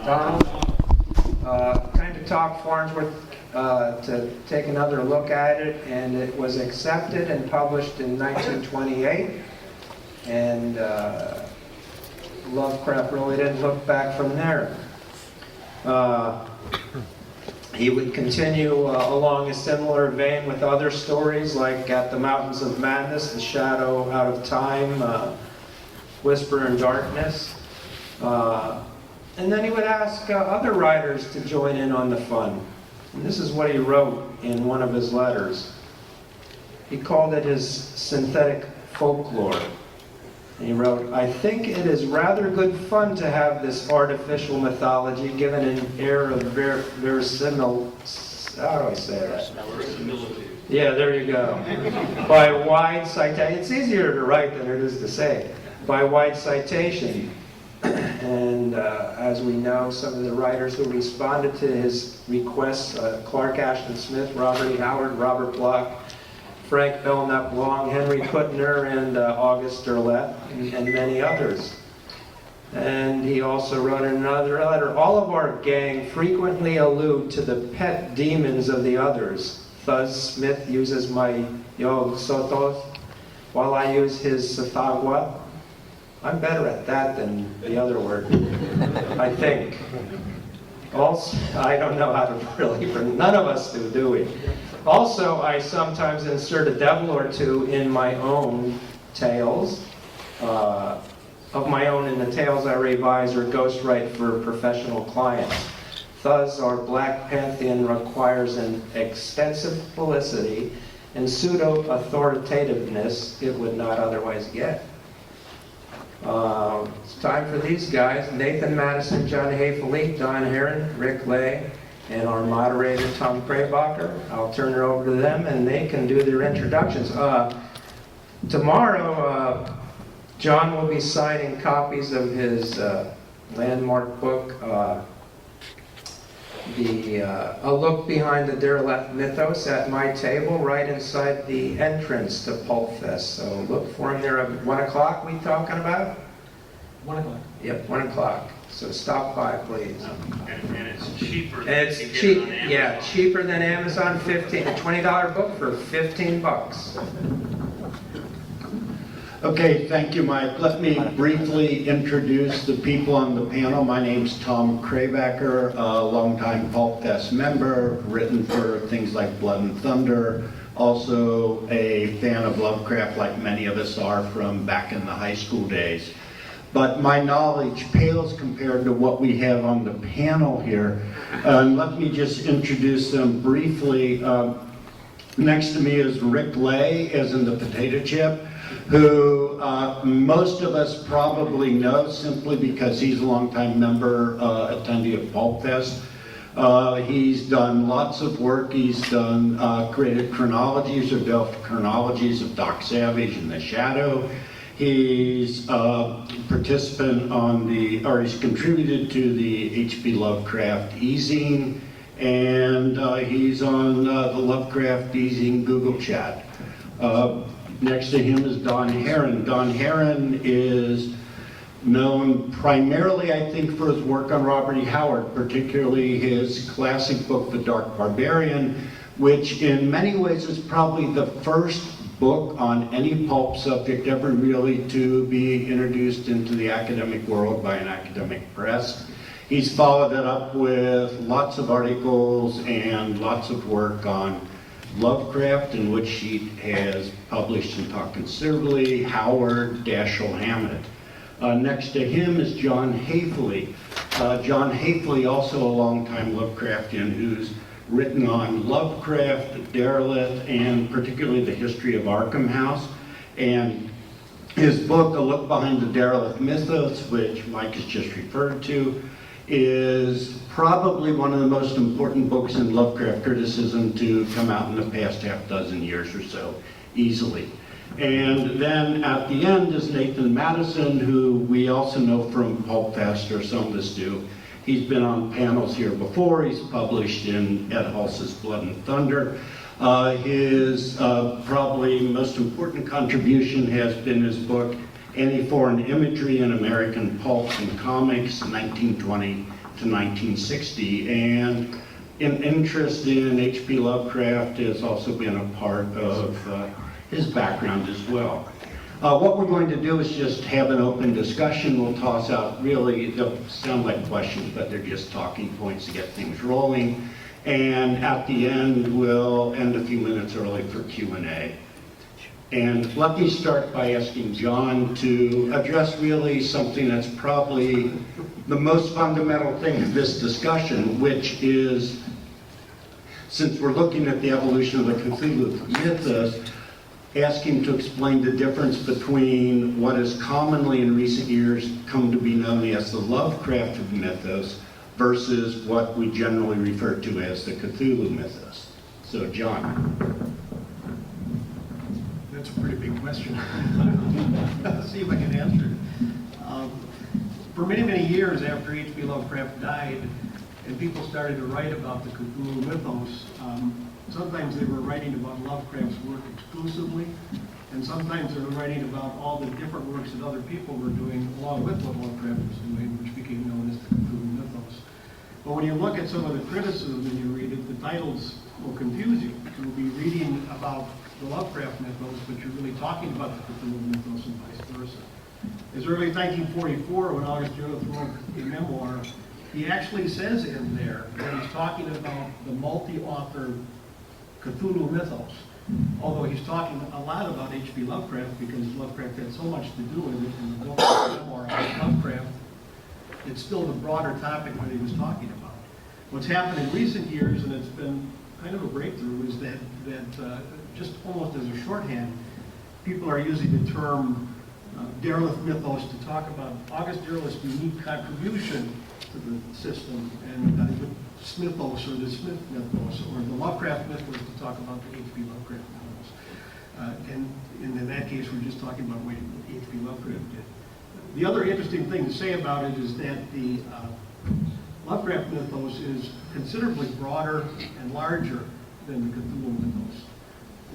Donald. Kind of talk Farnsworth to take another look at it, and it was accepted and published in 1928. And Lovecraft really didn't look back from there. He would continue along a similar vein with other stories like At the Mountains of Madness, The Shadow Out of Time, Whisper in Darkness. And then he would ask other writers to join in on the fun. And this is what he wrote in one of his letters. He called it his synthetic folklore. And he wrote, "I think it is rather good fun to have this artificial mythology given an air of verisimilitude." How do I say that? Verisimilitude. Yeah, there you go. By wide citation. It's easier to write than it is to say. By wide citation. And as we know, some of the writers who responded to his requests, Clark Ashton Smith, Robert E. Howard, Robert Bloch, Frank Belknap Long, Henry Kuttner, and August Derleth, and many others. And he also wrote in another letter, "All of our gang frequently allude to the pet demons of the others. Thus Smith uses my Yog Sotos, while I use his Sathagwa. I'm better at that than the other word, I think. Also, I don't know how to really, none of us do we? Also, I sometimes insert a devil or two in my own tales, of my own in the tales I revise or ghostwrite for professional clients. Thus, our Black Pantheon requires an extensive felicity and pseudo-authoritativeness it would not otherwise get." It's time for these guys, Nathan Madison, John Haefele, Don Herron, Rick Lay, and our moderator, Tom Krabacher. I'll turn it over to them, and they can do their introductions. Tomorrow, John will be signing copies of his landmark book, A Look Behind the Derleth Mythos, at my table right inside the entrance to PulpFest. So look for him there at 1 o'clock, we talking about? 1 o'clock. Yep, 1 o'clock. So stop by, please. And it's cheaper than It's you can cheap, get on Amazon. yeah, cheaper than Amazon. A $20 book for 15 bucks. Okay, thank you, Mike. Let me briefly introduce the people on the panel. My name's Tom Krabacher, a longtime PulpFest member, written for things like Blood and Thunder, also a fan of Lovecraft like many of us are from back in the high school days. But my knowledge pales compared to what we have on the panel here. Let me just introduce them briefly. Next to me is Rick Lay, as in the potato chip, who most of us probably know simply because he's a longtime member, attendee of PulpFest. He's done lots of work. He's done created chronologies or delved chronologies of Doc Savage and The Shadow. He's a participant on he's contributed to the H.P. Lovecraft e-zine, and he's on the Lovecraft e-zine Google chat. Next to him is Don Herron. Don Herron is known primarily, I think, for his work on Robert E. Howard, particularly his classic book, The Dark Barbarian, which in many ways is probably the first book on any pulp subject ever really to be introduced into the academic world by an academic press. He's followed it up with lots of articles and lots of work on Lovecraft, in which he has published and talked considerably, Howard, Dashiell Hammett. Next to him is John Haefele. John Haefele, also a longtime Lovecraftian, who's written on Lovecraft, Derleth, and particularly the history of Arkham House. And his book, A Look Behind the Derleth Mythos, which Mike has just referred to, is probably one of the most important books in Lovecraft criticism to come out in the past half dozen years or so, easily. And then at the end is Nathan Madison, who we also know from PulpFest, or some of us do. He's been on panels here before. He's published in Ed Hulse's Blood and Thunder. His probably most important contribution has been his book, Any Foreign Imagery in American Pulp and Comics, 1920 to 1960, and an interest in H.P. Lovecraft has also been a part of his background as well. What we're going to do is just have an open discussion. We'll toss out, really, they'll sound like questions, but they're just talking points to get things rolling. And at the end, we'll end a few minutes early for Q&A. And let me start by asking John to address really something that's probably the most fundamental thing of this discussion, which is, since we're looking at the evolution of the Cthulhu Mythos, ask him to explain the difference between what has commonly in recent years come to be known as the Lovecraft mythos versus what we generally refer to as the Cthulhu Mythos. So, John. That's a pretty big question. Let's see if I can answer it. For many, many years after H.P. Lovecraft died, and people started to write about the Cthulhu Mythos, sometimes they were writing about Lovecraft's work exclusively, and sometimes they were writing about all the different works that other people were doing along with what Lovecraft was doing, which became known as the Cthulhu Mythos. But when you look at some of the criticism and you read it, the titles will confuse you. You'll be reading about the Lovecraft mythos, but you're really talking about the Cthulhu Mythos and vice versa. As early as 1944, when August Derleth wrote a memoir, he actually says in there that he's talking about the multi-author Cthulhu Mythos, although he's talking a lot about H.P. Lovecraft because Lovecraft had so much to do with it in the book of memoir about Lovecraft. It's still the broader topic that he was talking about. What's happened in recent years, and it's been kind of a breakthrough, is that just almost as a shorthand, people are using the term Derleth mythos to talk about August Derleth's unique contribution to the system, and the Smithos or the Smith mythos, or the Lovecraft mythos to talk about the H.P. Lovecraft mythos. And in that case, we're just talking about what H.P. Lovecraft did. The other interesting thing to say about it is that the Lovecraft mythos is considerably broader and larger than the Cthulhu mythos.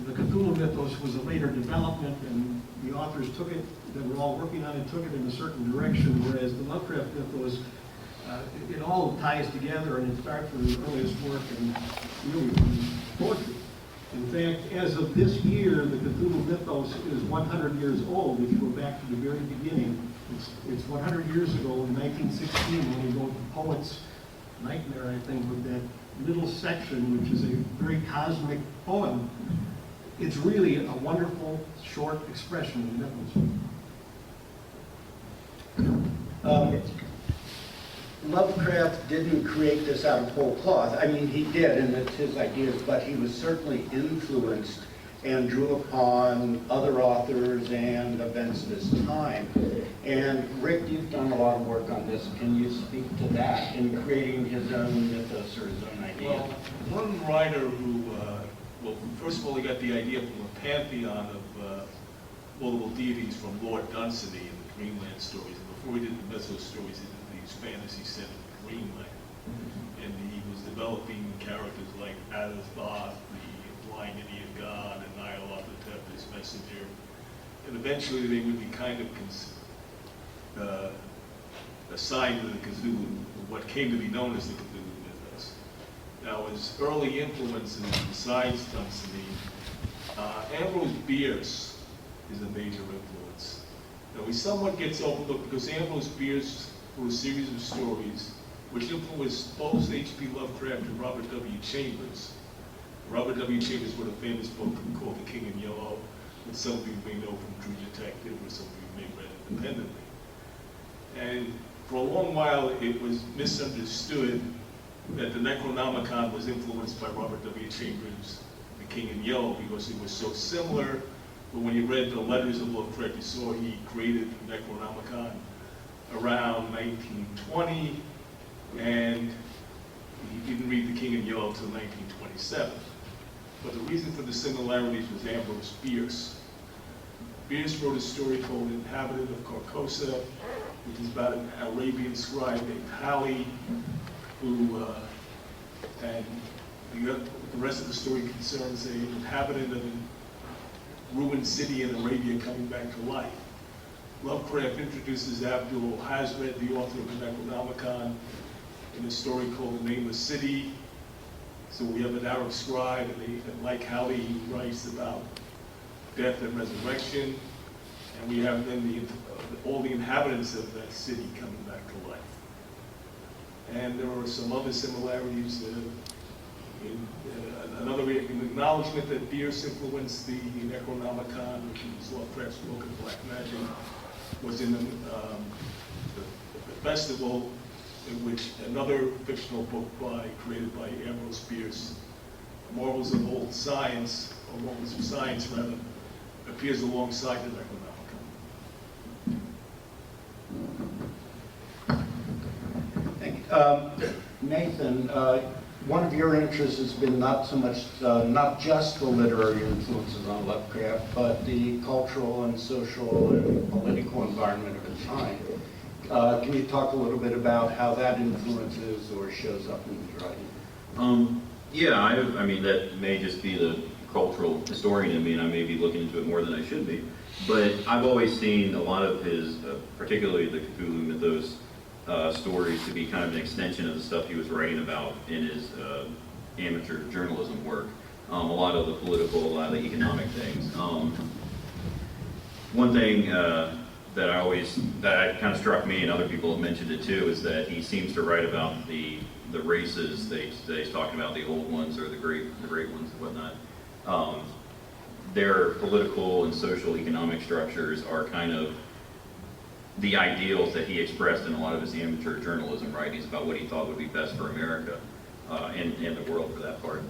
The Cthulhu mythos was a later development, and the authors took it, that were all working on it, took it in a certain direction, whereas the Lovecraft mythos, it all ties together, and it starts with his earliest work and really from poetry. In fact, as of this year, the Cthulhu Mythos is 100 years old. If you go back to the very beginning, it's 100 years ago in 1916 when he wrote The Poet's Nightmare, I think, with that little section, which is a very cosmic poem. It's really a wonderful, short expression of the mythos. Lovecraft didn't create this out of whole cloth. I mean, he did, and it's his ideas, but he was certainly influenced and drew upon other authors and events of his time. And Rick, you've done a lot of work on this. Can you speak to that in creating his own mythos or his own idea? Well, one writer who, well, first of all, he got the idea from a pantheon of multiple deities from Lord Dunsany in the Greenland stories. And before he did the mythos stories, he did these fantasy set in Greenland. And he was developing characters like Adazboth, the blind Indian god, and Nyarlathotep, his messenger. And eventually they would be kind of assigned to the Cthulhu, what came to be known as the Cthulhu Mythos. Now, his early influences besides Dunsany, Ambrose Bierce is a major influence. Now, he somewhat gets overlooked because Ambrose Bierce wrote a series of stories which influenced both H.P. Lovecraft and Robert W. Chambers. Robert W. Chambers wrote a famous book called The King in Yellow, which some of you may know from True Detective, or some of you may read independently. And for a long while, it was misunderstood that the Necronomicon was influenced by Robert W. Chambers' The King in Yellow because it was so similar. But when you read the letters of Lovecraft, you saw he created the Necronomicon around 1920, and he didn't read The King in Yellow until 1927. But the reason for the similarities was Ambrose Bierce. Bierce wrote a story called Inhabitant of Carcosa, which is about an Arabian scribe named Haefele, who, and the rest of the story concerns an inhabitant of a ruined city in Arabia coming back to life. Lovecraft introduces Abdul Hazred, the author of the Necronomicon, in a story called The Nameless City. So we have an Arab scribe, and like how he writes about death and resurrection. And we have then all the inhabitants of that city coming back to life. And there are some other similarities. Another acknowledgement that Bierce influenced the Necronomicon, which is Lovecraft's book of black magic, was in the festival, in which another fictional book created by Ambrose Bierce, Marvels of Old Science, or Marvels of Science rather, appears alongside the Necronomicon. Thank you. Nathan, one of your interests has been not so much, not just the literary influences on Lovecraft, but the cultural and social and political environment of the time. Can you talk a little bit about how that influences or shows up in his writing? Yeah, I mean, that may just be the cultural historian in me, and I may be looking into it more than I should be. But I've always seen a lot of his, particularly the Cthulhu Mythos stories, to be kind of an extension of the stuff he was writing about in his amateur journalism work. A lot of the political, a lot of the economic things. One thing that kind of struck me, and other people have mentioned it too, is that he seems to write about the races that he's talking about, the old ones or the great ones and whatnot. Their political and social economic structures are kind of the ideals that he expressed in a lot of his amateur journalism writings about what he thought would be best for America and the world for that part.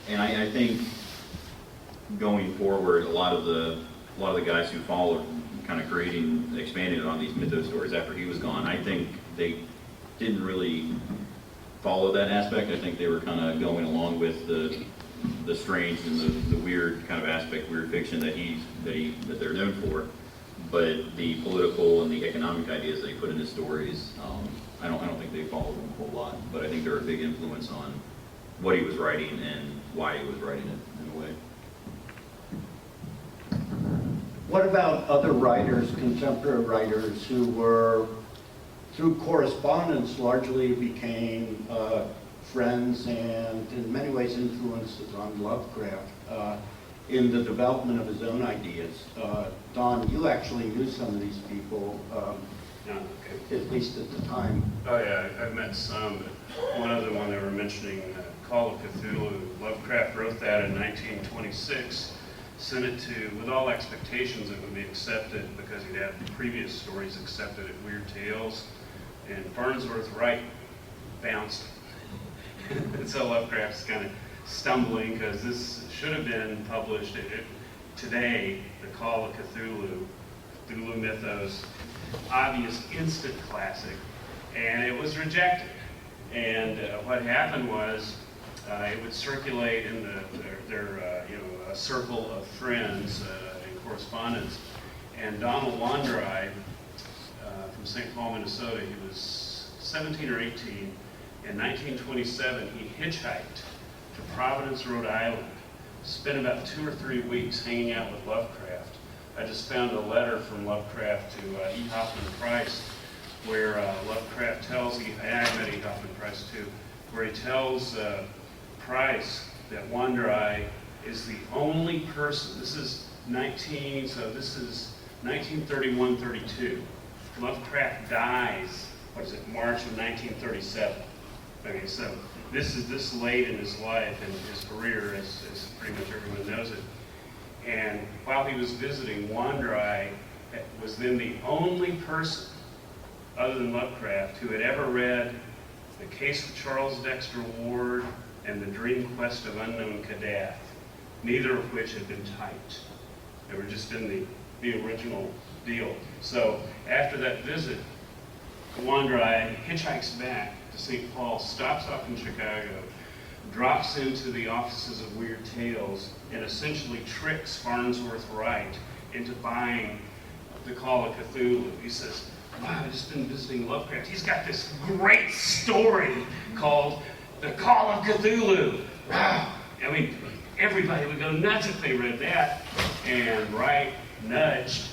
And I think going forward, a lot of the guys who followed kind of expanding on these mythos stories after he was gone, I think they didn't really follow that aspect. I think they were kind of going along with the strange and the weird kind of aspect, weird fiction that they're known for. But the political and the economic ideas that he put in his stories, I don't think they followed them a whole lot. But I think they're a big influence on what he was writing and why he was writing it in a way. What about other writers, contemporary writers, who were, through correspondence, largely became friends and in many ways influences on Lovecraft in the development of his own ideas? Don, you actually knew some of these people, at least at the time. Oh yeah, I've met some, but one of them, when they were mentioning Call of Cthulhu, Lovecraft wrote that in 1926, sent it with all expectations it would be accepted because he'd had previous stories accepted at Weird Tales, and Farnsworth Wright bounced. And so Lovecraft's kind of stumbling because this should have been published today, The Call of Cthulhu, Cthulhu Mythos, obvious instant classic, and it was rejected. And what happened was it would circulate in their circle of friends and correspondence. And Donald Wandrei from St. Paul, Minnesota, he was 17 or 18. In 1927, he hitchhiked to Providence, Rhode Island, spent about 2 or 3 weeks hanging out with Lovecraft. I just found a letter from Lovecraft to E. Hoffman Price, where Lovecraft tells, and I met E. Hoffman Price too, where he tells Price that Wandrei is the only person, this is 1931-32. Lovecraft dies, March of 1937. Okay, so this is this late in his life and his career, as pretty much everyone knows it. And while he was visiting, Wandrei was then the only person, other than Lovecraft, who had ever read The Case of Charles Dexter Ward and The Dream Quest of Unknown Kadath, neither of which had been typed. They were just in the original deal. So after that visit, Wandrei hitchhikes back to St. Paul, stops off in Chicago, drops into the offices of Weird Tales, and essentially tricks Farnsworth Wright into buying The Call of Cthulhu. He says, wow, I've just been visiting Lovecraft. He's got this great story called The Call of Cthulhu. Wow. I mean, everybody would go nuts if they read that. And Wright nudged,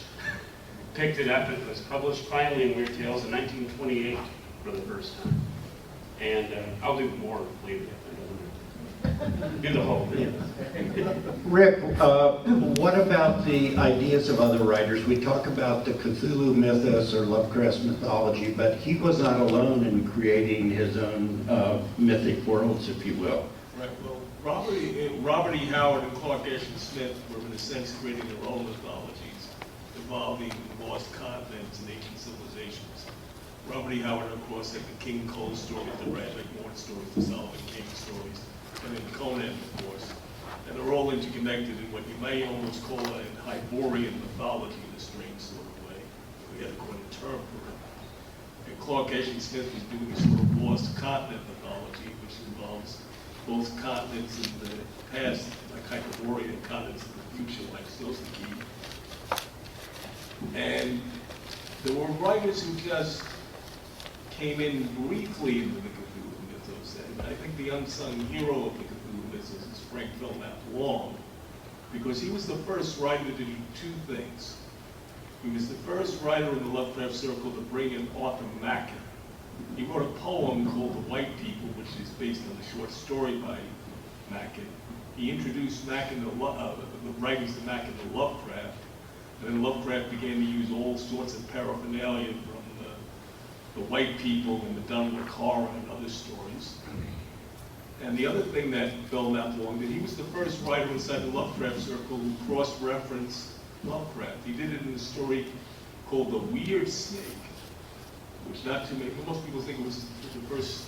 picked it up. It was published finally in Weird Tales in 1928, for the first time. And I'll do more later. Do the whole thing. Rick, what about the ideas of other writers? We talk about the Cthulhu Mythos or Lovecraft's mythology, but he was not alone in creating his own mythic worlds, if you will. Right, well, Robert E. Howard and Clark Ashton Smith were in a sense creating their own mythologies involving lost continents and ancient civilizations. Robert E. Howard, of course, had the King Cole stories, the Bradley Morton stories, the Solomon King stories, and then Conan, of course. And they're all interconnected in what you may almost call a Hyborian mythology in a strange sort of way. We had to coin a term for it. And Clark Ashton Smith was doing a sort of lost continent mythology, which involves both continents in the past, like Hyperborea, and continents in the future, like Soseki. And there were writers who just came in briefly into the Cthulhu Mythos, and I think the unsung hero of the Cthulhu Mythos is Frank Belknap Long, because he was the first writer to do two things. He was the first writer in the Lovecraft circle to bring in Arthur Machen. He wrote a poem called The White People, which is based on a short story by Machen. He introduced Machen to the writings of Machen to Lovecraft, and then Lovecraft began to use all sorts of paraphernalia from the White People and the Madonna Cara and other stories. And the other thing that Belknap Long did, he was the first writer inside the Lovecraft circle who cross-referenced Lovecraft. He did it in a story called The Weird Snake, which not too many, most people think it was the first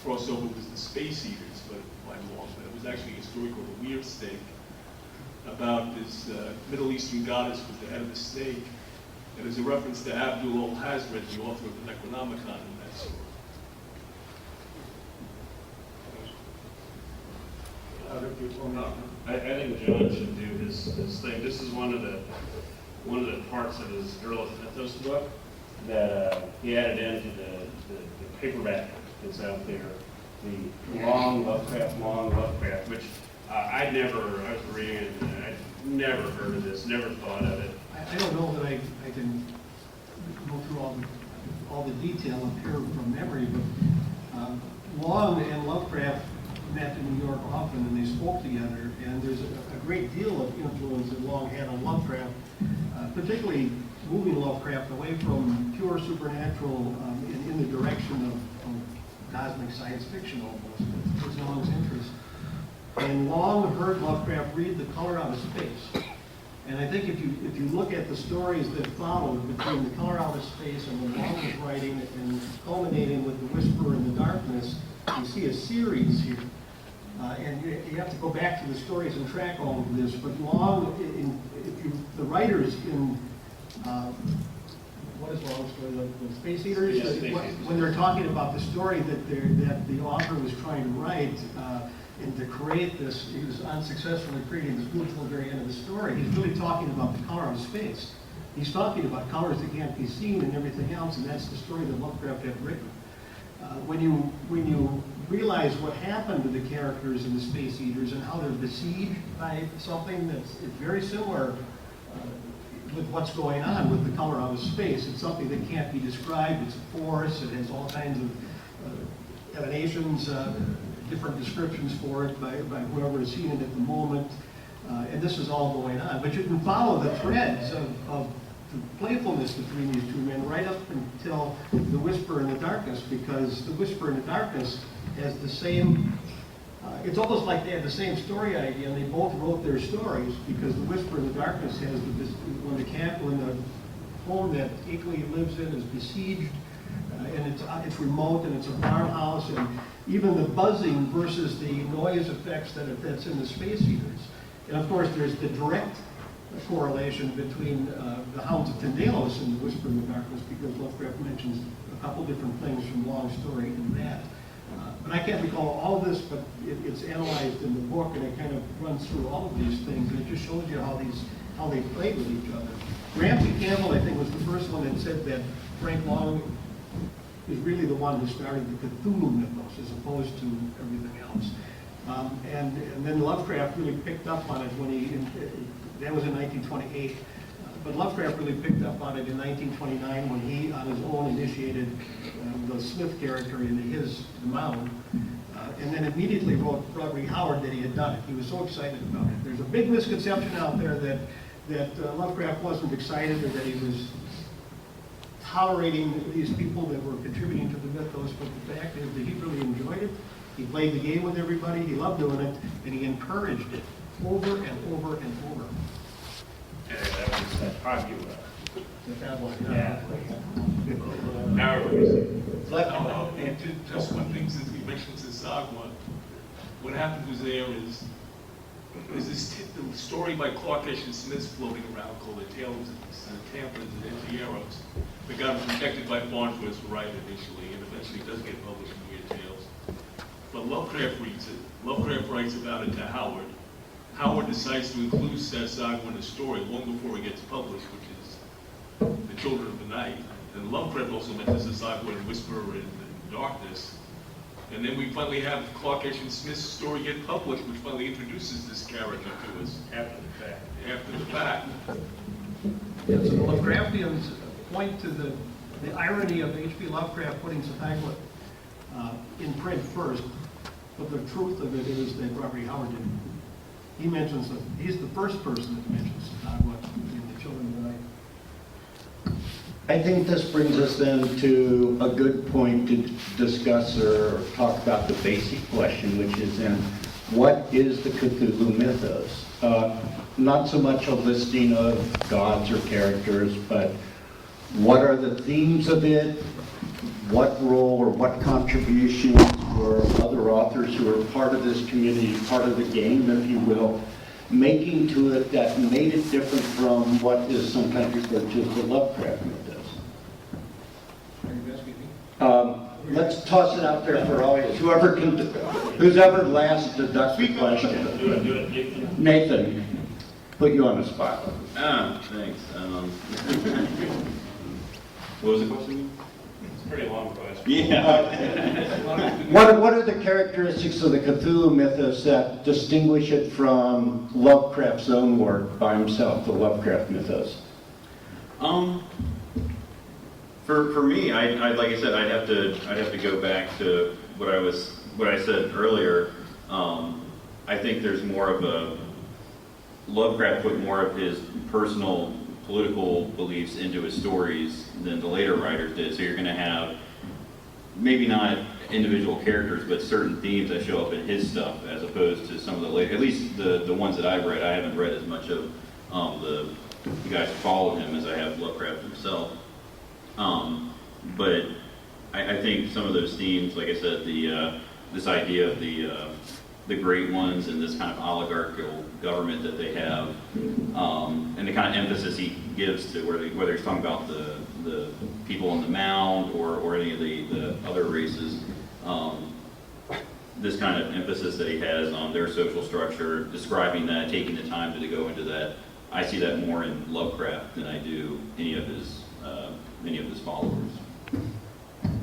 crossover was the Space Eaters, but by Long, but it was actually a story called The Weird Snake about this Middle Eastern goddess who was the head of the snake. And there's a reference to Abdul al-Hazred, the author of the Necronomicon, in that story. Other people may. I think John should do his thing. This is one of the parts of his Derleth Mythos book that he added into the paperback that's out there. The Long Lovecraft, which I was reading it, and I'd never heard of this, never thought of it. I don't know that I can go through all the detail up here from memory, but Long and Lovecraft met in New York often, and they spoke together, and there's a great deal of influence that Long had on Lovecraft, particularly moving Lovecraft away from pure supernatural in the direction of cosmic science fiction almost. Was Long's interest. And Long heard Lovecraft read The Color Out of Space. And I think if you look at the stories that followed between The Color Out of Space and what Long was writing and culminating with The Whisper in the Darkness, you see a series here. And you have to go back to the stories and track all of this. But Long, the writers in, what is Long's story, the Space Eaters? Yeah, Space Eaters. When they're talking about the story that the author was trying to write, and to create this, he was unsuccessfully creating this beautiful very end of the story. He's really talking about the color of space. He's talking about colors that can't be seen and everything else, and that's the story that Lovecraft had written. When you realize what happened to the characters in the Space Eaters and how they're besieged by something that's very similar with what's going on with the color out of space. It's something that can't be described. It's a force. It has all kinds of emanations, different descriptions for it by whoever is seeing it at the moment. And this is all going on. But you can follow the threads of the playfulness between these two men right up until The Whisper in the Darkness, because The Whisper in the Darkness has the same, it's almost like they had the same story idea, and they both wrote their stories, because The Whisper in the Darkness has when the home that Haefele lives in is besieged, and it's remote, and it's a farmhouse, and even the buzzing versus the noise effects that's in the Space Eaters. And of course, there's the direct correlation between the Hounds of Tindalos and The Whisper in the Darkness, because Lovecraft mentions a couple different things from Long's story in that. But I can't recall all of this, but it's analyzed in the book, and it kind of runs through all of these things, and it just shows you how they played with each other. Ramsey Campbell, I think, was the first one that said that Frank Long is really the one who started the Cthulhu Mythos as opposed to everything else. And then Lovecraft really picked up on it when that was in 1928. But Lovecraft really picked up on it in 1929 when he, on his own, initiated the Smith character into the Mound, and then immediately wrote Gregory Howard that he had done it. He was so excited about it. There's a big misconception out there that Lovecraft wasn't excited or that he was tolerating these people that were contributing to the mythos, but the fact is that he really enjoyed it. He played the game with everybody, he loved doing it, and he encouraged it over and over and over. Yeah, that was that popular. That one, Yeah. And just one thing, since we mentioned Sagwa, what happened was there's this the story by Clark and Smith floating around called The Tales of the Tampers and Entieros. That got rejected by Farnsworth to write initially, and eventually does get published in Weird Tales. But Lovecraft reads it. Lovecraft writes about it to Howard. Howard decides to include Sagwa in the story long before it gets published, which is The Children of the Night. And Lovecraft also mentions the Sagwa and Whisperer in Darkness. And then we finally have Clark and Smith's story get published, which finally introduces this character to us After the fact. after the fact. Yeah, so the Lovecraftians point to the irony of H.P. Lovecraft putting Sagwa in print first, but the truth of it is that Gregory Howard didn't. He mentions that he's the first person that mentions Sagwa in The Children of the Night. I think this brings us then to a good point to discuss or talk about the basic question, which is then, what is the Cthulhu Mythos? Not so much a listing of gods or characters, but what are the themes of it? What role or what contributions were other authors who are part of this community, part of the game, if you will, making to it that made it different from what is sometimes referred to as the Lovecraft mythos? Let's toss it out there for all who's ever last deduct the question. Do it, Nathan. Nathan, put you on the spot. Thanks. What was the question? It's a pretty long question. Yeah. What are the characteristics of the Cthulhu mythos that distinguish it from Lovecraft's own work by himself, the Lovecraft mythos? For me, I like I said, I'd have to go back to what I said earlier. I think there's more of a Lovecraft put more of his personal political beliefs into his stories than the later writers did. So you're going to have maybe not individual characters, but certain themes that show up in his stuff, as opposed to some of the later, at least the ones that I've read. I haven't read as much of the guys who followed him as I have Lovecraft himself. But I think some of those themes, like I said, this idea of the great ones and this kind of oligarchical government that they have, and the kind of emphasis he gives to whether he's talking about the people on the mound or any of the other races, this kind of emphasis that he has on their social structure, describing that, taking the time to go into that, I see that more in Lovecraft than I do any of his followers.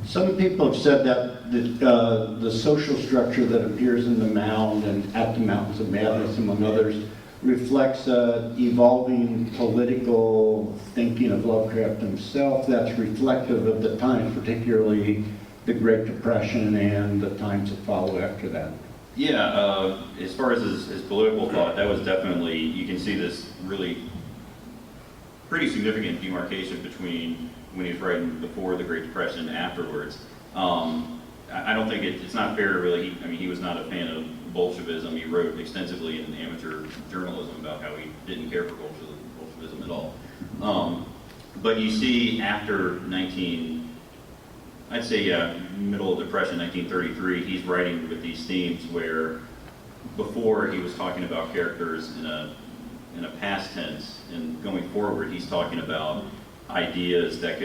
Some people have said that the social structure that appears in the Mound and at the Mountains of Madness, among others, reflects evolving political thinking of Lovecraft himself that's reflective of the times, particularly the Great Depression and the times that follow after that. Yeah, as far as his political thought, that was definitely, you can see this really pretty significant demarcation between when he was writing before the Great Depression and afterwards. I don't think it's not fair to really, he was not a fan of Bolshevism. He wrote extensively in amateur journalism about how he didn't care for Bolshevism at all. But you see after middle of Depression, 1933, he's writing with these themes where before he was talking about characters in a past tense, and going forward he's talking about ideas that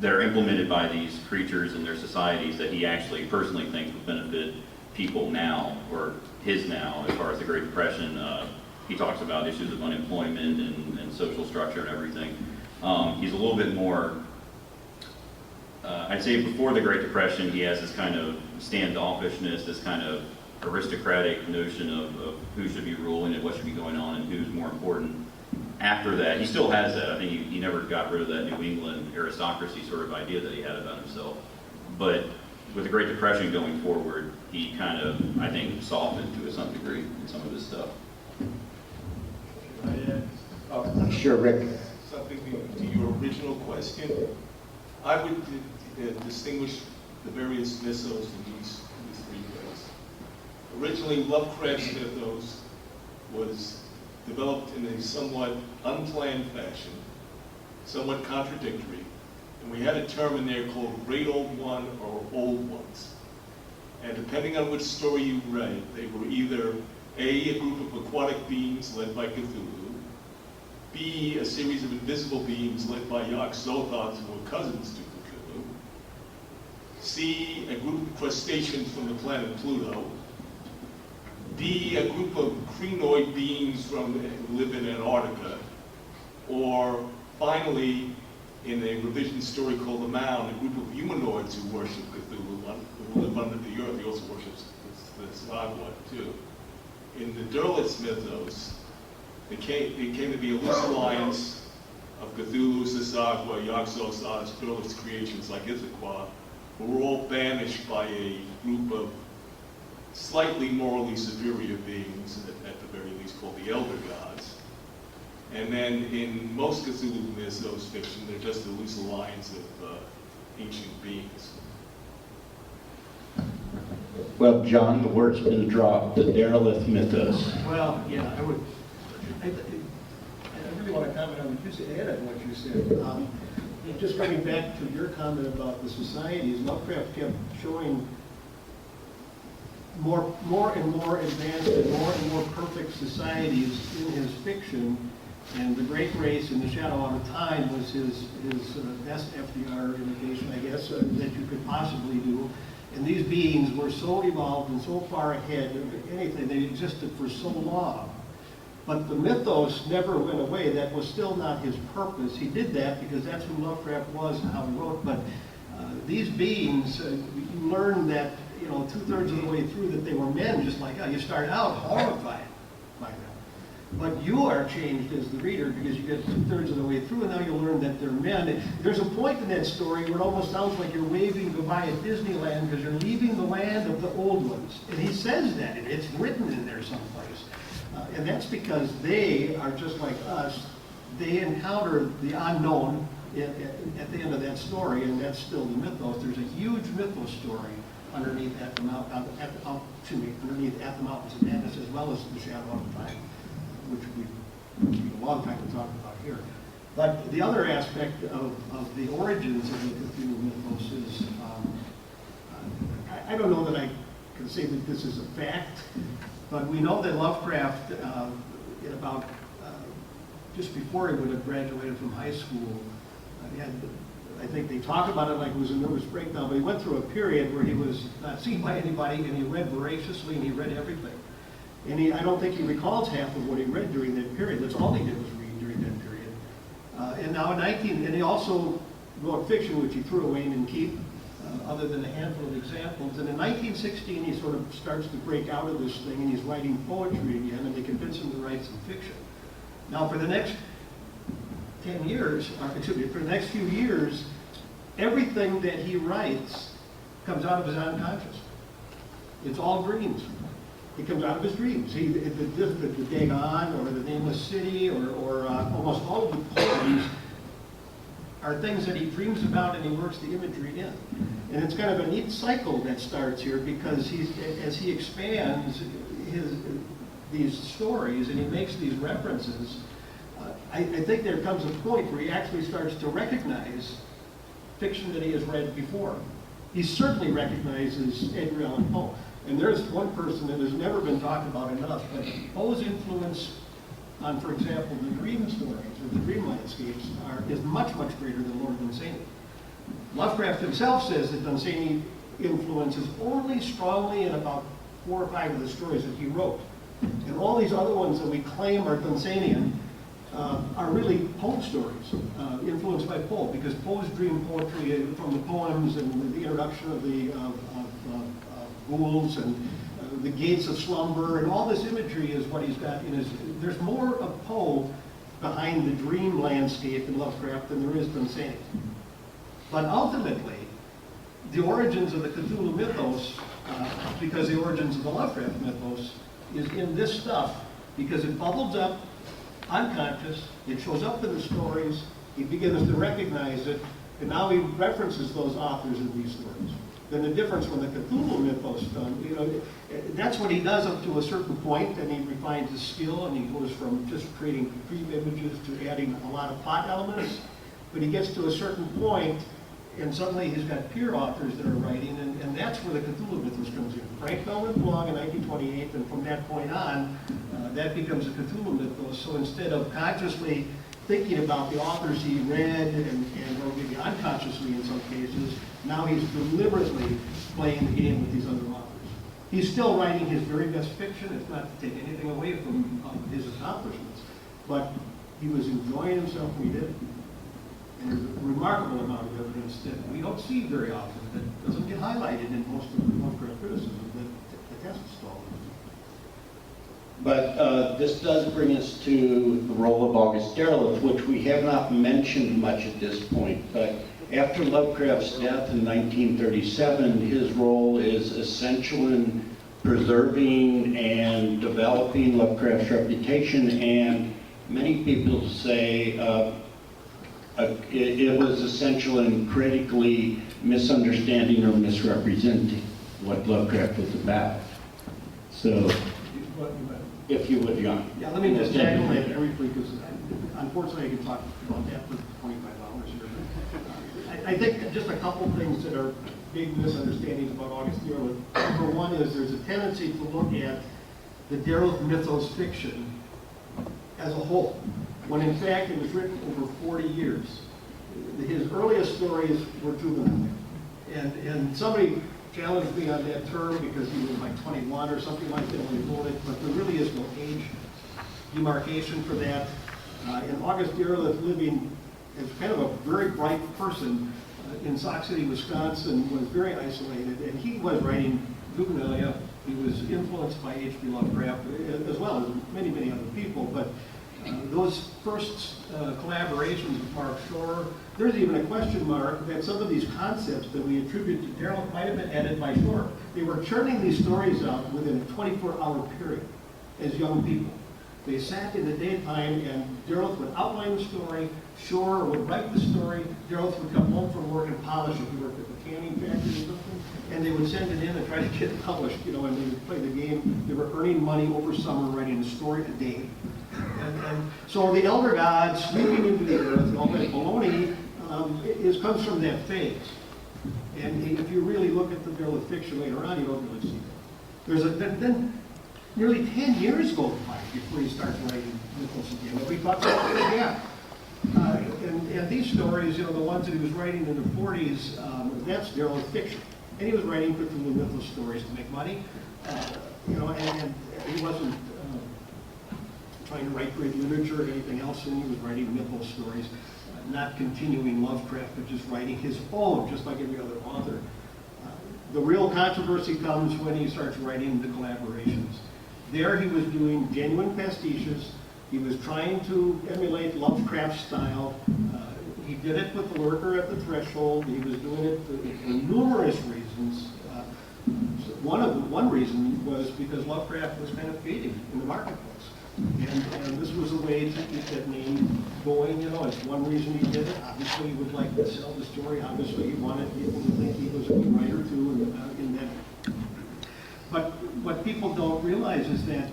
are implemented by these creatures in their societies that he actually personally thinks would benefit people now, or his now, as far as the Great Depression. He talks about issues of unemployment and social structure and everything. He's a little bit more, I'd say before the Great Depression, he has this kind of standoffishness, this kind of aristocratic notion of who should be ruling and what should be going on and who's more important. after that, he still has that. I think he never got rid of that New England aristocracy sort of idea that he had about himself. But with the Great Depression going forward, he kind of, I think, softened to some degree in some of his stuff. Can I add Sure, Rick. something to your original question? I would distinguish the various mythos in these three ways. Originally, Lovecraft's mythos was developed in a somewhat unplanned fashion, somewhat contradictory, and we had a term in there called Great Old One or Old Ones. And depending on which story you read, they were either A, a group of aquatic beings led by Cthulhu, B, a series of invisible beings led by Yog-Sothoth who were cousins to Cthulhu, C, a group of crustaceans from the planet Pluto, D, a group of crinoid beings who live in Antarctica, or finally, in a revision story called The Mound, a group of humanoids who worship Cthulhu, who live under the earth. He also worships the Sagwa, too. In the Derleth's mythos, it came to be a loose alliance of Cthulhu, Sagwa, Yog-Sothoth, Derleth's creations like Ithaquah, who were all banished by a group of slightly morally superior beings, at the very least called the Elder Gods. And then in most Cthulhu Mythos fiction, they're just a loose alliance of ancient beings. Well, John, the word's been dropped, the Derleth Mythos. Well, yeah, I really want to comment on what you said, add on what you said. Just coming back to your comment about the societies, Lovecraft kept showing more and more advanced and more perfect societies in his fiction, and The Great Race and The Shadow Out of Time was his best FDR imitation, I guess, that you could possibly do. And these beings were so evolved and so far ahead of anything. They existed for so long. But the mythos never went away. That was still not his purpose. He did that because that's who Lovecraft was and how he wrote. But these beings, you learn that, you know, 2/3 of the way through that they were men, just like you start out horrified by them. But you are changed as the reader because you get 2/3 of the way through, and now you learn that they're men. There's a point in that story where it almost sounds like you're waving goodbye at Disneyland because you're leaving the land of the old ones. And he says that, and it's written in there someplace. And that's because they are just like us. They encounter the unknown at the end of that story, and that's still the mythos. There's a huge mythos story underneath At the Mountains of Madness, as well as The Shadow of Time, which we need a long time to talk about here. But the other aspect of the origins of the Cthulhu Mythos is, I don't know that I can say that this is a fact, but we know that Lovecraft, in about just before he would have graduated from high school, I think they talk about it like it was a nervous breakdown, but he went through a period where he was not seen by anybody, and he read voraciously, and he read everything. And I don't think he recalls half of what he read during that period. That's all he did was read during that period. And now and he also wrote fiction, which he threw away and didn't keep, other than a handful of examples. And in 1916, he sort of starts to break out of this thing, and he's writing poetry again, and they convince him to write some fiction. Now, for the next 10 years, for the next few years, everything that he writes comes out of his unconscious. It's all dreams. It comes out of his dreams. The Dagon, or the Nameless City, or almost all of the poems are things that he dreams about and he works the imagery in. And it's kind of a neat cycle that starts here, because as he expands these stories and he makes these references, I think there comes a point where he actually starts to recognize fiction that he has read before. He certainly recognizes Edgar Allan Poe. And there's one person that has never been talked about enough, but Poe's influence on, for example, the dream stories or the dream landscapes is much, much greater than Lord Dunsany. Lovecraft himself says that Dunsany influences only strongly in about 4 or 5 of the stories that he wrote. And all these other ones that we claim are Dunsanian are really Poe stories, influenced by Poe, because Poe's dream poetry from the poems and the introduction of the ghouls and the gates of slumber and all this imagery is what he's got in his. There's more of Poe behind the dream landscape in Lovecraft than there is to insanity. But ultimately, the origins of the Cthulhu mythos, because the origins of the Lovecraft mythos, is in this stuff, because it bubbles up unconscious, it shows up in the stories, he begins to recognize it, and now he references those authors in these stories. Then the difference when the Cthulhu mythos done, you know, that's what he does up to a certain point, and he refines his skill, and he goes from just creating dream images to adding a lot of plot elements. But he gets to a certain point, and suddenly he's got peer authors that are writing, and that's where the Cthulhu mythos comes in. Frank fell went along in 1928, and from that point on, that becomes a Cthulhu mythos. So instead of consciously thinking about the authors he read, and or maybe unconsciously in some cases, now he's deliberately playing the game with these other authors. He's still writing his very best fiction. It's not to take anything away from his accomplishments, but he was enjoying himself when he did it. And there's a remarkable amount of evidence that we don't see very often that doesn't get highlighted in most of the Lovecraft criticism that tests all of this. But this does bring us to the role of August Derleth, which we have not mentioned much at this point. But after Lovecraft's death in 1937, his role is essential in preserving and developing Lovecraft's reputation, and many people say it was essential in critically misunderstanding or misrepresenting what Lovecraft was about. So, if you would, John. Yeah, let me just tackle that briefly, because unfortunately I can talk about that for 25 hours here. I think just a couple things that are big misunderstandings about August Derleth. Number one is there's a tendency to look at the Derleth mythos fiction as a whole, when in fact it was written over 40 years. His earliest stories were juvenile. And somebody challenged me on that term because he was like 21 or something like that when he wrote it, but there really is no age demarcation for that. And August Derleth, living as kind of a very bright person in Sauk City, Wisconsin, was very isolated, and he was writing juvenilia. He was influenced by H.P. Lovecraft, as well as many, many other people, but those first collaborations with Mark Shore, there's even a question mark that some of these concepts that we attribute to Derleth might have been added by Shore. They were churning these stories out within a 24-hour period as young people. They sat in the daytime, and Derleth would outline the story, Shore would write the story, Derleth would come home from work and polish it. He worked at the canning factory or something, and they would send it in and try to get it published, you know, and they would play the game. They were earning money over summer writing a story a day. And so the elder gods sweeping into the earth, all that baloney, comes from that phase. And if you really look at the Derleth fiction later on, you don't really see that. Then nearly 10 years go by before he starts writing mythos again. And we talked about it again. And these stories, you know, the ones that he was writing in the 40s, that's Derleth fiction. And he was writing Cthulhu Mythos stories to make money. You know, and he wasn't trying to write great literature or anything else, and he was writing mythos stories, not continuing Lovecraft, but just writing his own, just like every other author. The real controversy comes when he starts writing the collaborations. There he was doing genuine pastiches. He was trying to emulate Lovecraft's style. He did it with The Lurker at the Threshold. He was doing it for numerous reasons. One reason was because Lovecraft was kind of fading in the marketplace. And this was a way to keep that name going. You know, it's one reason he did it. Obviously, he would like to sell the story. Obviously, he wanted people to think he was a good writer too. In that. But what people don't realize is that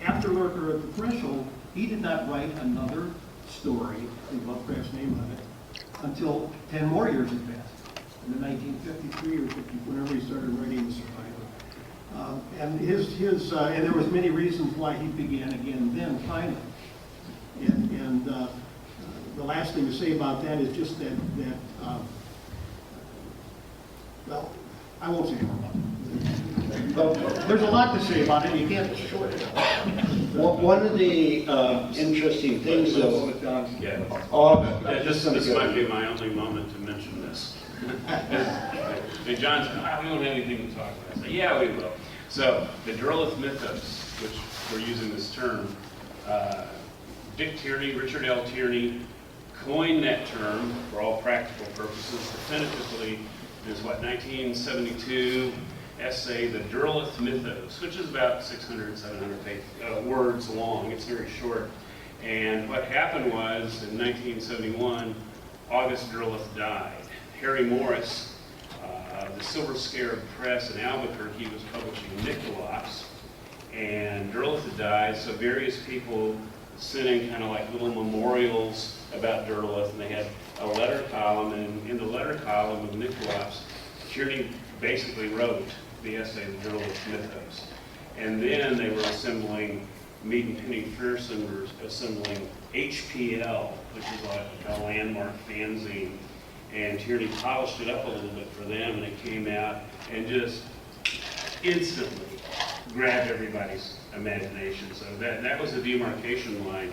after Lurker at the Threshold, he did not write another story with Lovecraft's name on it until 10 more years had passed, in the 1953 or 50, whenever he started writing The Survivor. And there was many reasons why he began again then, finally. And the last thing to say about that is just that well, I won't say more about it. There's a lot to say about it, you can't short it. Well, one of the interesting things Yeah, this might be my only moment to mention this. And John said, we don't have anything to talk about. I said, yeah, we will. So, the Derleth Mythos, which we're using this term, Dick Tierney, Richard L. Tierney, coined that term for all practical purposes definitively in his, 1972 essay, The Derleth Mythos, which is about 600, 700 words long. It's very short. And what happened was, in 1971, August Derleth died. Harry Morris, the Silver Scarab Press in Albuquerque, was publishing Nyctalops, and Derleth had died, so various people sent in kind of like little memorials about Derleth, and they had a letter column, and in the letter column of Nyctalops, Tierney basically wrote the essay, The Derleth Mythos. And then they were assembling, Mead and Penny Pearson were assembling HPL, which is like a landmark fanzine, and Tierney polished it up a little bit for them, and it came out and just instantly grabbed everybody's imagination. So that was a demarcation line.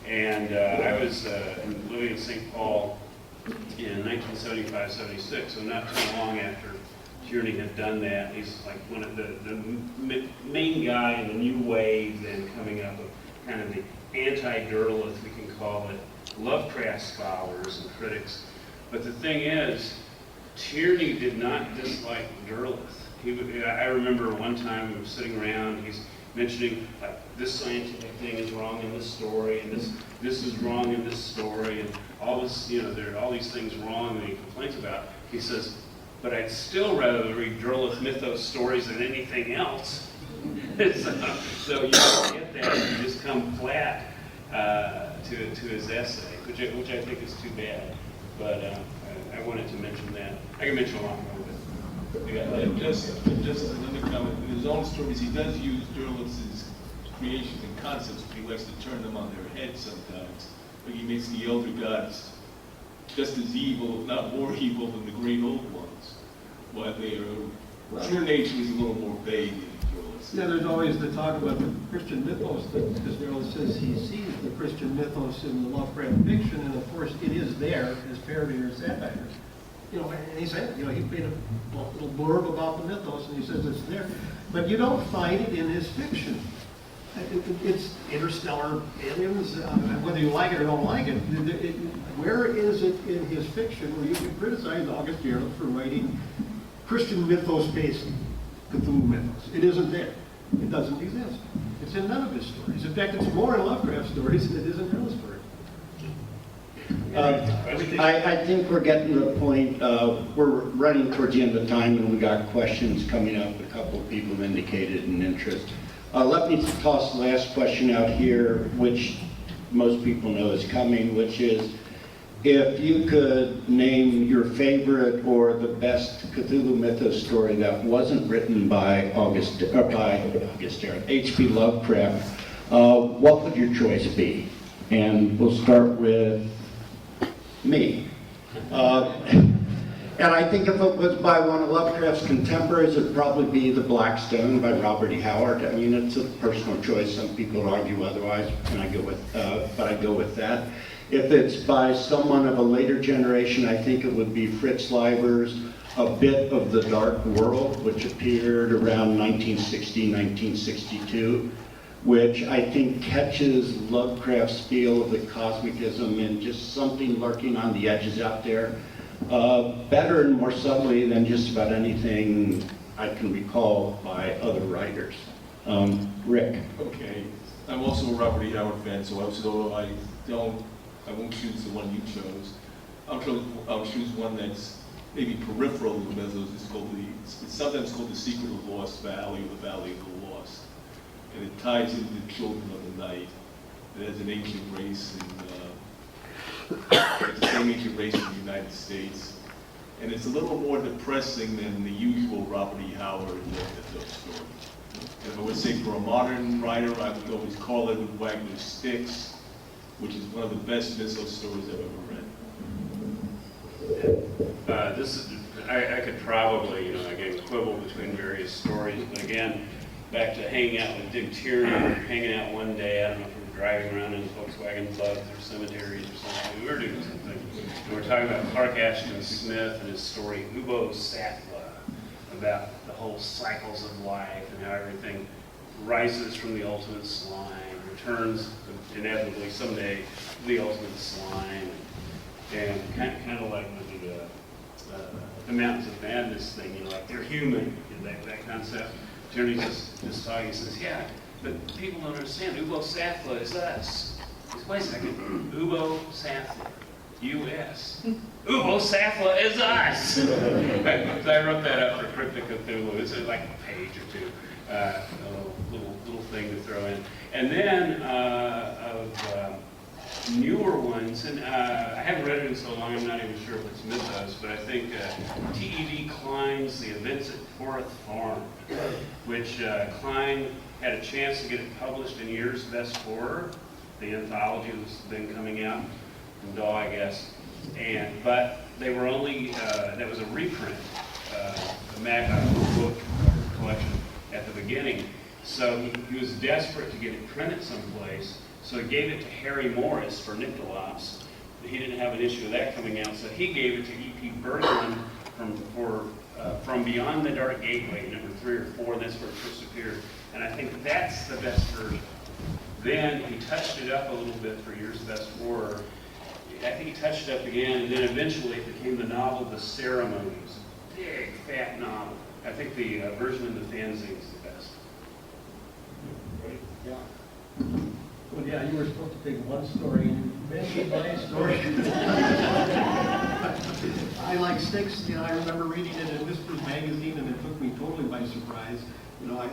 And I was living in St. Paul in 1975-76, so not too long after Tierney had done that. He's like one of the main guy in the new wave then coming up of kind of the anti-Derleth, we can call it, Lovecraft scholars and critics. But the thing is, Tierney did not dislike Derleth. I remember one time we were sitting around, he's mentioning like this scientific thing is wrong in this story, and this is wrong in this story, and all this, there are all these things wrong that he complains about. He says, but I'd still rather read Derleth Mythos stories than anything else. So you don't get that, you just come flat to his essay, which I think is too bad. But I wanted to mention that. I can mention a lot more, but Just another comment. In his own stories, he does use Derleth's creations and concepts, but he likes to turn them on their head sometimes. Like he makes the elder gods just as evil, if not more evil, than the great old ones. While their true nature is a little more vague in Derleth's. Yeah, there's always the talk about the Christian mythos, because Derleth says he sees the Christian mythos in the Lovecraft fiction, and of course it is there as parody or satire. And he said, he made a little blurb about the mythos, and he says it's there. But you don't find it in his fiction. It's interstellar aliens, whether you like it or don't like it. Where is it in his fiction where you can criticize August Derleth for writing Christian mythos-based Cthulhu Mythos? It isn't there. It doesn't exist. It's in none of his stories. In fact, it's more in Lovecraft stories than it is in Derleth's stories. I think we're getting to the point, we're running towards the end of time, and we got questions coming up. A couple of people have indicated an interest. Let me toss the last question out here, which most people know is coming, which is, if you could name your favorite or the best Cthulhu Mythos story that wasn't written by H.P. Lovecraft, what would your choice be? And we'll start with me. And I think if it was by one of Lovecraft's contemporaries, it'd probably be The Black Stone by Robert E. Howard. I mean, it's a personal choice. Some people argue otherwise, and but I go with that. If it's by someone of a later generation, I think it would be Fritz Leiber's A Bit of the Dark World, which appeared around 1960, 1962, which I think catches Lovecraft's feel of the cosmicism and just something lurking on the edges out there, better and more subtly than just about anything I can recall by other writers. Rick. Okay, I'm also a Robert E. Howard fan, so I won't choose the one you chose. I'll choose one that's maybe peripheral to the Mythos. It's sometimes called The Secret of Lost Valley, or The Valley of the Lost. And it ties into the Children of the Night. It has an ancient race, it's the same ancient race in the United States. And it's a little more depressing than the usual Robert E. Howard Mythos story. And if I would say for a modern writer, I would always call it Wagner's Styx, which is one of the best Mythos stories I've ever read. I could probably, again, quibble between various stories, but again, back to hanging out with Dick Tierney. We were hanging out one day, I don't know if we were driving around in Volkswagen Bugs or cemeteries or something. We were doing something. And we were talking about Clark Ashton Smith and his story, Ubo Sattva, about the whole cycles of life and how everything rises from the ultimate slime, returns inevitably someday to the ultimate slime, and kind of like the Mountains of Madness thing, you know, like they're human, you know, that concept. Journey's just talking, he says, yeah, but people don't understand. Ubo Sathla is us. He says, wait a second, Ubo Sathla, U.S. Ubo Sathla is us. So I wrote that up for Cryptic Cthulhu. It's like a page or two, a little thing to throw in. And then of newer ones, and I haven't read it in so long, I'm not even sure if it's Mythos, but I think T.E.D. Klein's The Events at Forest Farm, which Klein had a chance to get it published in Year's Best Horror, the anthology that's been coming out, from Daw, I guess, but they were only, that was a reprint, a book collection at the beginning, so he was desperate to get it printed someplace. So he gave it to Harry Morris for Nyctalops. He didn't have an issue of that coming out, so he gave it to E.P. Berglund from Beyond the Dark Gateway, number 3 or 4. That's where it first appeared, and I think that's the best version. Then he touched it up a little bit for Year's Best Horror. I think he touched it up again, and then eventually it became the novel The Ceremonies, big fat novel. I think the version in the fanzine is the best. Ready? Yeah. Well, yeah, you were supposed to take one story and you mentioned my story. I like Sticks, you know, I remember reading it in Whispers magazine and it took me totally by surprise. You know, I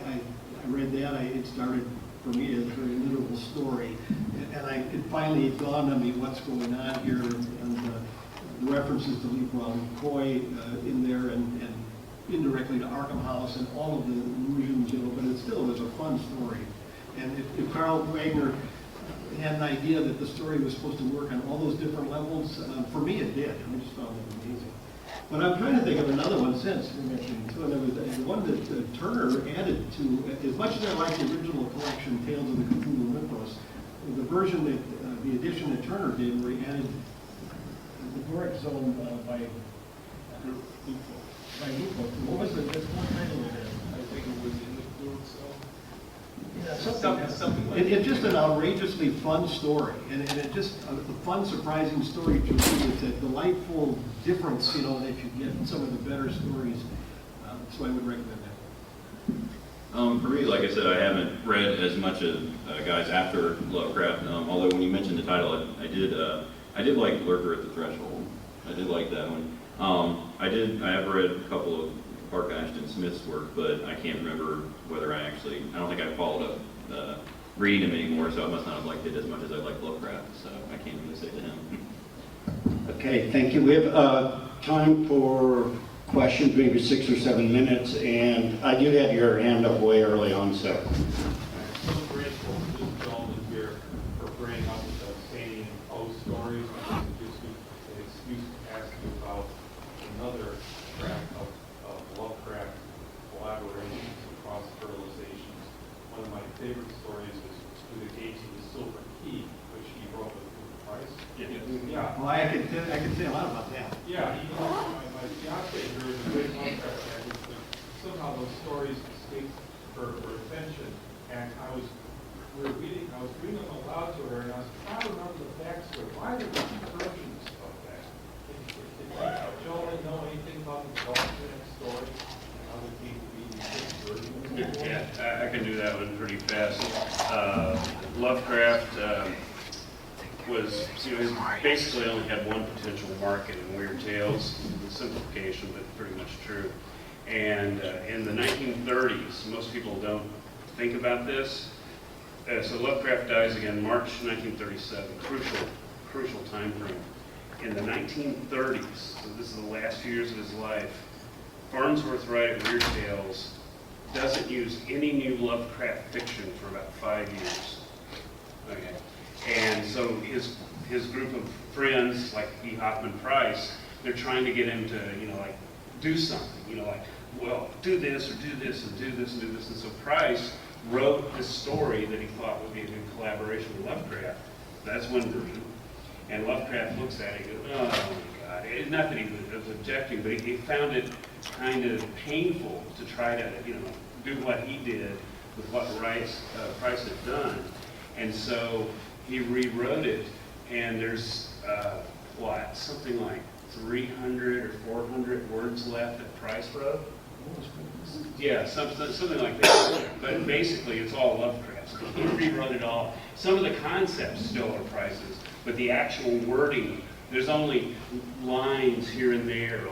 read that, it started for me as a very literal story. And it finally dawned on me what's going on here and the references to Lee Brown McCoy in there and indirectly to Arkham House and all of the allusions, you know, but it still was a fun story. And if Carl Wagner had an idea that the story was supposed to work on all those different levels, for me it did. I just found it amazing. But I'm trying to think of another one since you mentioned too, and there was the one that Turner added to, as much as I like the original collection, Tales of the Cthulhu Mythos, the version that, the edition that Turner did, where he added the Boric Zone by Lupo. What was the title of that? I think it was in the Cthulhu Zone. Yeah, Something like it's just an outrageously fun story, and it just a fun, surprising story to read. It's a delightful difference, you know, that you get in some of the better stories. So I would recommend that. For me, like I said, I haven't read as much of guys after Lovecraft. Although when you mentioned the title, I did like Lurker at the Threshold. I did like that one. I have read a couple of Clark Ashton Smith's work, but I can't remember whether I don't think I followed up reading him anymore, so I must not have liked it as much as I liked Lovecraft, so I can't really say to him. Okay, thank you. We have time for questions, maybe 6 or 7 minutes, and I do have your hand up way early on, so. I'm so grateful to this gentleman here for bringing up the Sadie and Poe stories. It gives me an excuse to ask you about another track of Lovecraft collaborations and cross-fertilizations. One of my favorite stories is Through the Gates of the Silver Key, which he wrote with Price. Yeah. Well, I could say a lot about that. Yeah, my fiance here is a great Lovecraft fan, but somehow those stories escaped her attention. And I was reading them aloud to her, and I was trying to remember the backstory. Why did there be versions of that? Did Joel know anything about the alternate story? How there came to be these versions? Yeah, I can do that one pretty fast. Lovecraft was, basically only had one potential market in Weird Tales, simplification, but pretty much true. And in the 1930s, most people don't think about this. So Lovecraft dies again March 1937, crucial time frame. In the 1930s, so this is the last few years of his life, Farnsworth Wright at Weird Tales doesn't use any new Lovecraft fiction for about 5 years. Okay. And so his group of friends, like E. Hoffman Price, they're trying to get him to, do something, well, do this or do this and do this and do this. And so Price wrote this story that he thought would be a good collaboration with Lovecraft. That's one version. And Lovecraft looks at it and goes, oh my God. Not that he was objecting, but he found it kind of painful to try to, do what he did with what Price had done. And so he rewrote it, and there's, something like 300 or 400 words left that Price wrote? Yeah, something like that. But basically, it's all Lovecraft. So he rewrote it all. Some of the concepts still are Price's, but the actual wording, there's only lines here and there,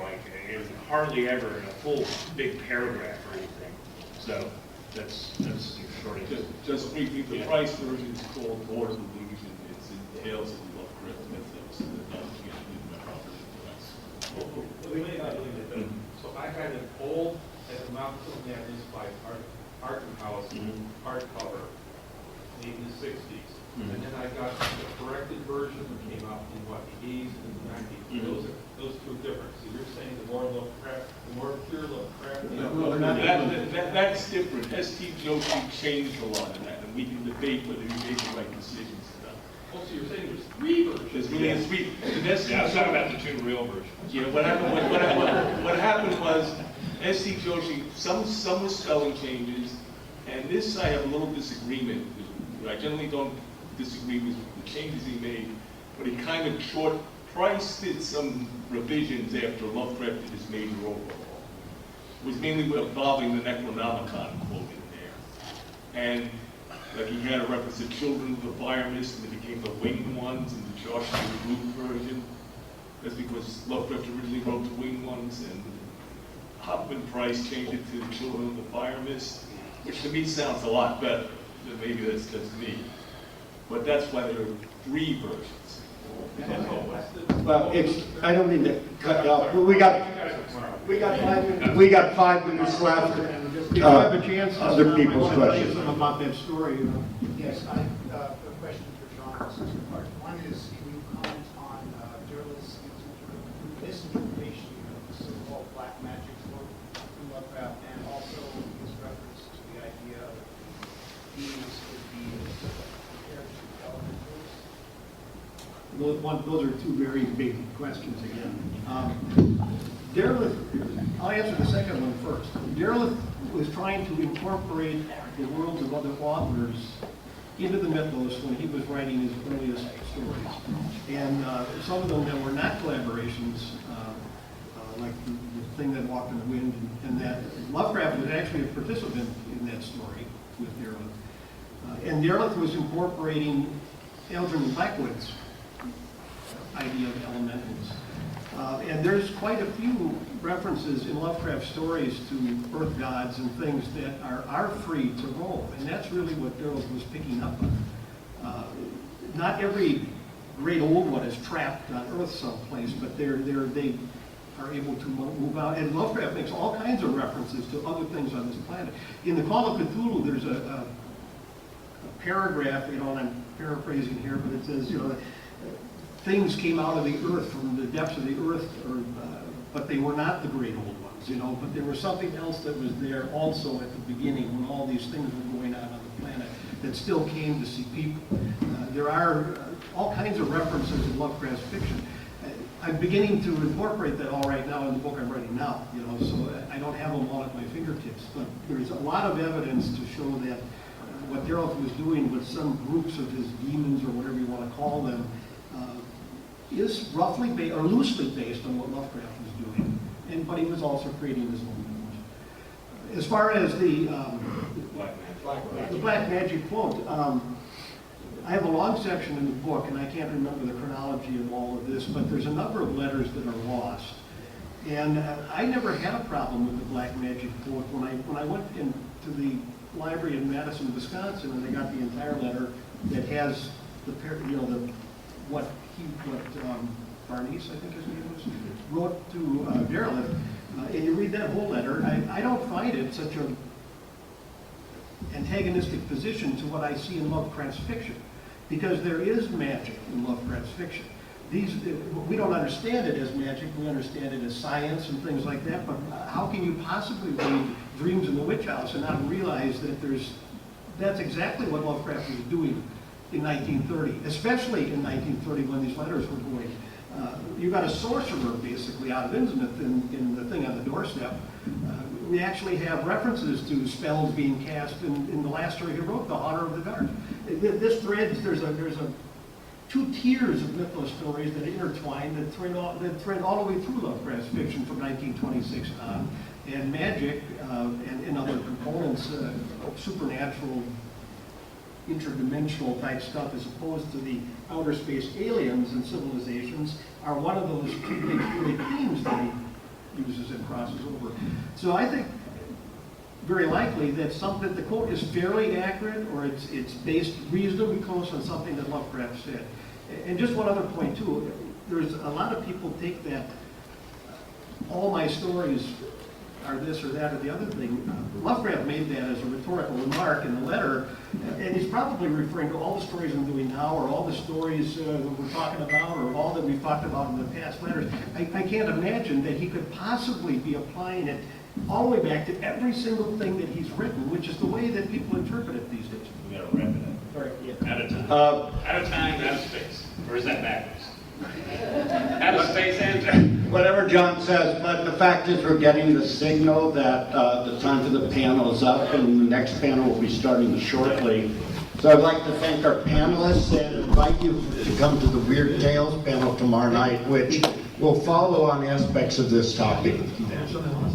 and hardly ever a full big paragraph or anything. So that's short of it. Just briefly, the Price version is called Lord of Illusion. It's in Tales of the Lovecraft Mythos. We may not believe it, though. So I had an old, at the Mount of Madness by Art House, hardcover, made in the 60s. And then I got the corrected version that came out in what, the 80s and the 90s. Those two are different. So you're saying the more Lovecraft, the more pure Lovecraft. That's different. S.T. Joshi changed a lot of that, and we can debate whether he made the right decisions or not. Oh, so you're saying there's 3 versions? There's really three. Yeah, I was talking about the 2 real versions. Yeah, what happened was S.T. Joshi, some were spelling changes, and this I have a little disagreement with. I generally don't disagree with the changes he made, but he kind of Price did some revisions after Lovecraft did his major overhaul. It was mainly involving the Necronomicon quote in there. And like he had a reference to Children of the Fire Mist, and it became the Winged Ones in the Joshua Blue version. That's because Lovecraft originally wrote the Winged Ones, and Hoffman Price changed it to Children of the Fire Mist, which to me sounds a lot better. Maybe that's just me. But that's why there are 3 versions. Well, I don't mean to cut you off, but we got 5 minutes left. If you have a chance, Other people's I want to tell you questions. something about that story. Yes, I have a question for John. Second part. One is, can you comment on Derleth's misinterpretation of the so-called black magic book in Lovecraft, and also his reference to the idea of beings could be compared to elementals? Those are 2 very big questions again. Derleth, I'll answer the second one first. Derleth was trying to incorporate the worlds of other authors into the mythos when he was writing his earliest stories. And some of them that were not collaborations, like the thing that walked in the wind, and that Lovecraft was actually a participant in that story with Derleth. And Derleth was incorporating Eldrin Blackwood's idea of elementals. And there's quite a few references in Lovecraft stories to earth gods and things that are free to roam, and that's really what Derleth was picking up on. Not every great old one is trapped on Earth someplace, but they are able to move out. And Lovecraft makes all kinds of references to other things on this planet. In the Call of Cthulhu, there's a paragraph, and I'm paraphrasing here, but it says, things came out of the earth, from the depths of the earth, but they were not the great old ones, but there was something else that was there also at the beginning when all these things were going on the planet that still came to see people. There are all kinds of references in Lovecraft's fiction. I'm beginning to incorporate that all right now in the book I'm writing now, so I don't have them all at my fingertips, but there's a lot of evidence to show that what Derleth was doing with some groups of his demons, or whatever you want to call them, is roughly or loosely based on what Lovecraft was doing, but he was also creating his own mythos. As far as the black magic quote, I have a long section in the book, and I can't remember the chronology of all of this, but there's a number of letters that are lost. And I never had a problem with the black magic quote. When I went into the library in Madison, Wisconsin, and I got the entire letter that has what Barnes, I think his name was, wrote to Derleth, and you read that whole letter, I don't find it such an antagonistic position to what I see in Lovecraft's fiction, because there is magic in Lovecraft's fiction. We don't understand it as magic, we understand it as science and things like that, but how can you possibly read Dreams in the Witch House and not realize that that's exactly what Lovecraft was doing in 1930, especially in 1930 when these letters were going. You got a sorcerer basically out of Innsmouth in the thing on the doorstep. We actually have references to spells being cast in the last story he wrote, The Haunter of the Dark. This thread, there's two tiers of mythos stories that intertwine, that thread all the way through Lovecraft's fiction from 1926 on, and magic and other components of supernatural, interdimensional type stuff, as opposed to the outer space aliens and civilizations, are one of those two big themes that he uses and crosses over. So I think very likely that something, the quote is fairly accurate, or it's based reasonably close on something that Lovecraft said. And just one other point too, there's a lot of people think that all my stories are this or that or the other thing. Lovecraft made that as a rhetorical remark in the letter, and he's probably referring to all the stories I'm doing now, or all the stories that we're talking about, or all that we've talked about in the past letters. I can't imagine that he could possibly be applying it all the way back to every single thing that he's written, which is the way that people interpret it these days. We gotta wrap it up. Right, yeah. Out of time. Out of time, out of space. Or is that backwards? Out of space and Whatever John says, but the fact is we're getting the signal that the time for the panel is up, and the next panel will be starting shortly. So I'd like to thank our panelists and invite you to come to the Weird Tales panel tomorrow night, which will follow on aspects of this topic. Something else?